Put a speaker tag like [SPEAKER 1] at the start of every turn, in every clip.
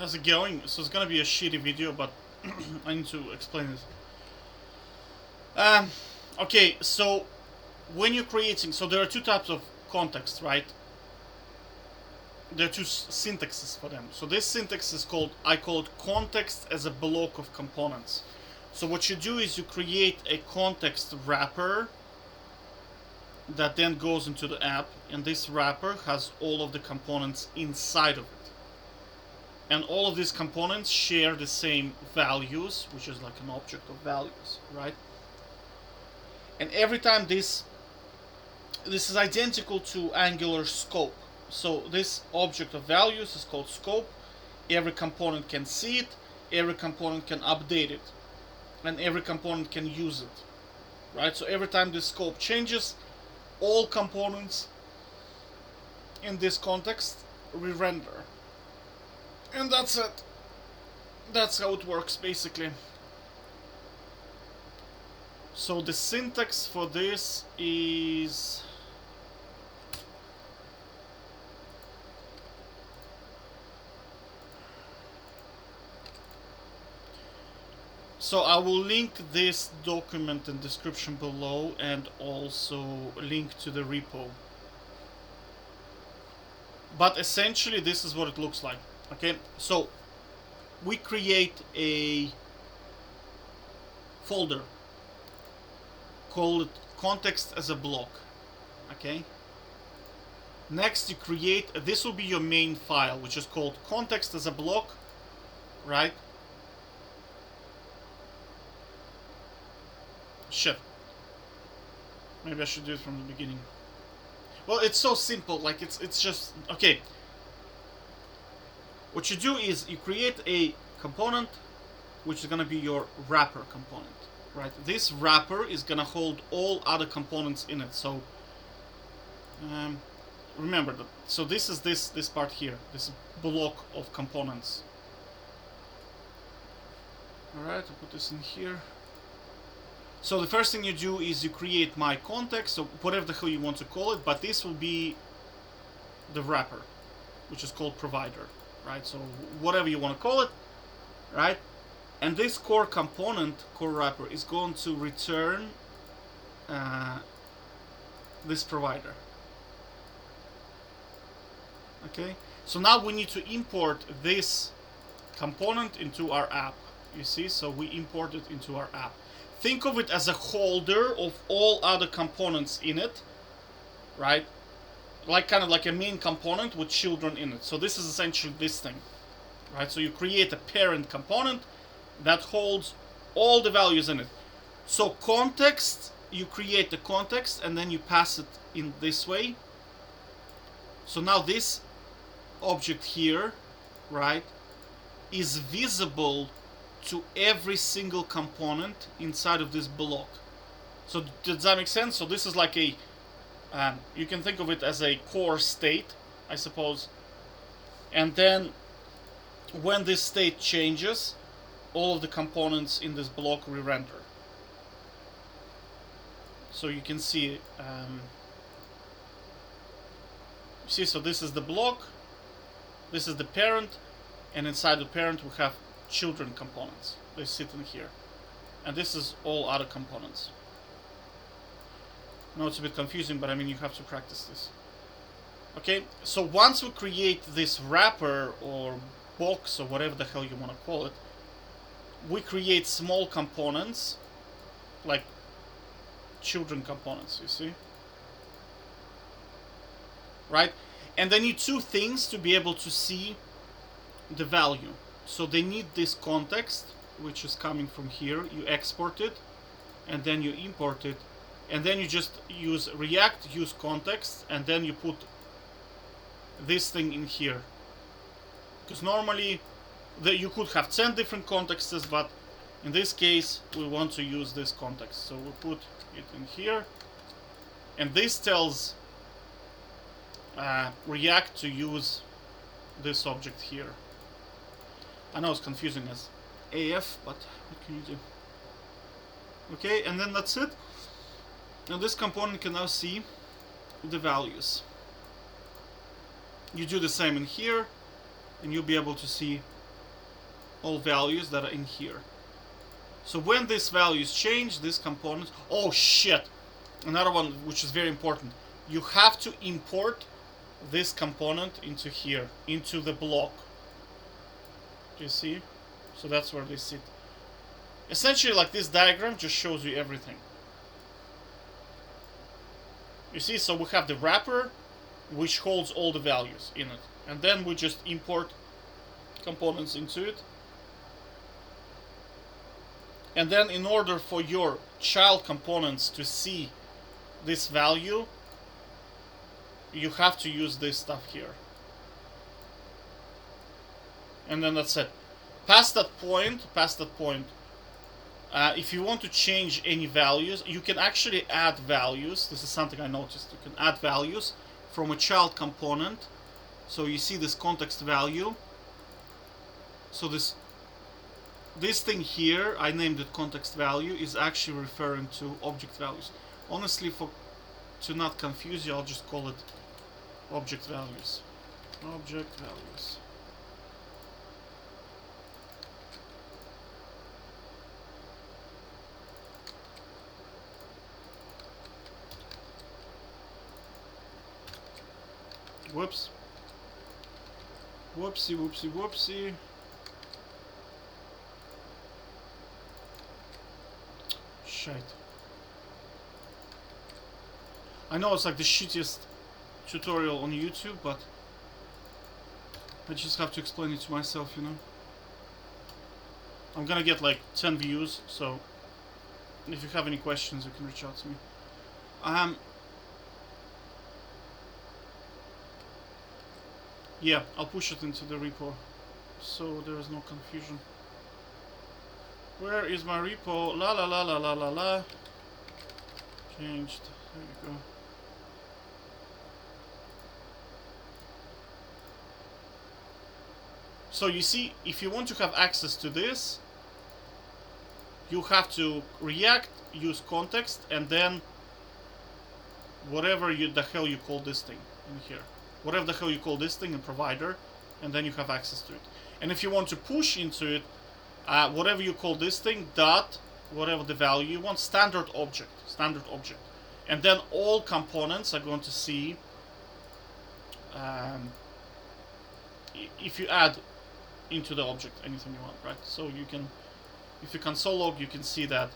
[SPEAKER 1] how's it going? So it's gonna be a shitty video, but I need to explain it. Okay, so when you're creating, so there are two types of context, right? There are two syntaxes for them. So this syntax is called, I call it context as a block of components. So what you do is you create a context wrapper that then goes into the app, and this wrapper has all of the components inside of it. And all of these components share the same values, which is like an object of values, right? And every time this is identical to Angular scope. So this object of values is called scope. Every component can see it, every component can update it, and every component can use it, right? So every time this scope changes, all components in this context re-render. And that's it. That's how it works, basically. So the syntax for this is... So I will link this document in the description below, and also link to the repo. But essentially this is what it looks like. Okay, so we create a folder, call it context as a block. Okay, next you create, this will be your main file, which is called context as a block, right? Shit. Maybe I should do it from the beginning. Well, it's so simple, like it's just, okay. What you do is you create a component, which is gonna be your wrapper component, right? This wrapper is gonna hold all other components in it. So remember that. So this is this part here, this block of components. All right, I'll put this in here. So the first thing you do is you create my context, so whatever the hell you want to call it, but this will be the wrapper, which is called provider, right? So whatever you want to call it, right? And this core component, core wrapper, is going to return this provider. Okay, so now we need to import this component into our app. You see, so we import it into our app. Think of it as a holder of all other components in it, right? Like kind of like a main component with children in it. So this is essentially this thing, right? So you create a parent component that holds all the values in it. So context, you create the context and then you pass it in this way. So now this object here, right, is visible to every single component inside of this block. So does that make sense? So this is like a, you can think of it as a core state, I suppose. And then when this state changes, all of the components in this block re-render. So you can see, see, so this is the block, this is the parent, and inside the parent we have children components. They sit in here. And this is all other components. I know it's a bit confusing, but I mean you have to practice this. Okay, so once we create this wrapper or box or whatever the hell you want to call it, we create small components like children components, you see? Right? And they need two things to be able to see the value. So they need this context, which is coming from here. You export it, and then you import it, and then you just use React, use context, and then you put this thing in here. Because normally you could have 10 different contexts, but in this case we want to use this context. So we put it in here, and this tells React to use this object here. I know it's confusing as AF, but what can you do? Okay, and then that's it. Now this component can now see the values. You do the same in here, and you'll be able to see all values that are in here. So when these values change, this component... Oh shit! Another one which is very important. You have to import this component into here, into the block. Do you see? So that's where they sit. Essentially, like, this diagram just shows you everything. You see, so we have the wrapper, which holds all the values in it. And then we just import components into it. And then in order for your child components to see this value, you have to use this stuff here. And then that's it. Past that point, if you want to change any values, you can actually add values. This is something I noticed. You can add values from a child component. So you see this context value. So this thing here, I named it context value, is actually referring to object values. Honestly, to not confuse you, I'll just call it object values. Object values. Whoops. Whoopsie, whoopsie, whoopsie. Shite. I know it's like the shittiest tutorial on YouTube, but I just have to explain it to myself, you know. I'm gonna get like 10 views, so if you have any questions, you can reach out to me. Yeah, I'll push it into the repo, so there is no confusion. Where is my repo? La la la la la la la. Changed. There you go. So you see, if you want to have access to this, you have to React, use context, and then whatever the hell you call this thing in here. Whatever the hell you call this thing in provider, and then you have access to it. And if you want to push into it, whatever you call this thing, dot, whatever the value you want, standard object. And then all components are going to see, if you add into the object anything you want, right? So you can, if you console log, you can see that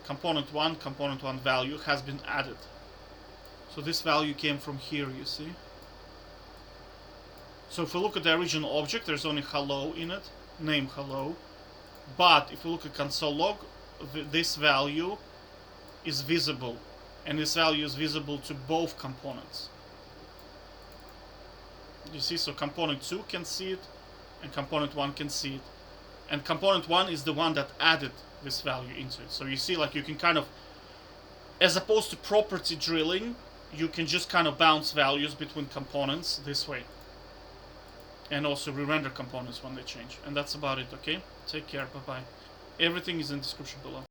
[SPEAKER 1] component 1 value has been added. So this value came from here, you see. So if we look at the original object, there's only hello in it, name hello. But if we look at console log, this value is visible. And this value is visible to both components. You see, so component 2 can see it, and component 1 can see it. And component 1 is the one that added this value into it. So you see, like, you can kind of, as opposed to property drilling, you can just kind of bounce values between components this way. And also re-render components when they change. And that's about it, okay? Take care, bye-bye. Everything is in the description below.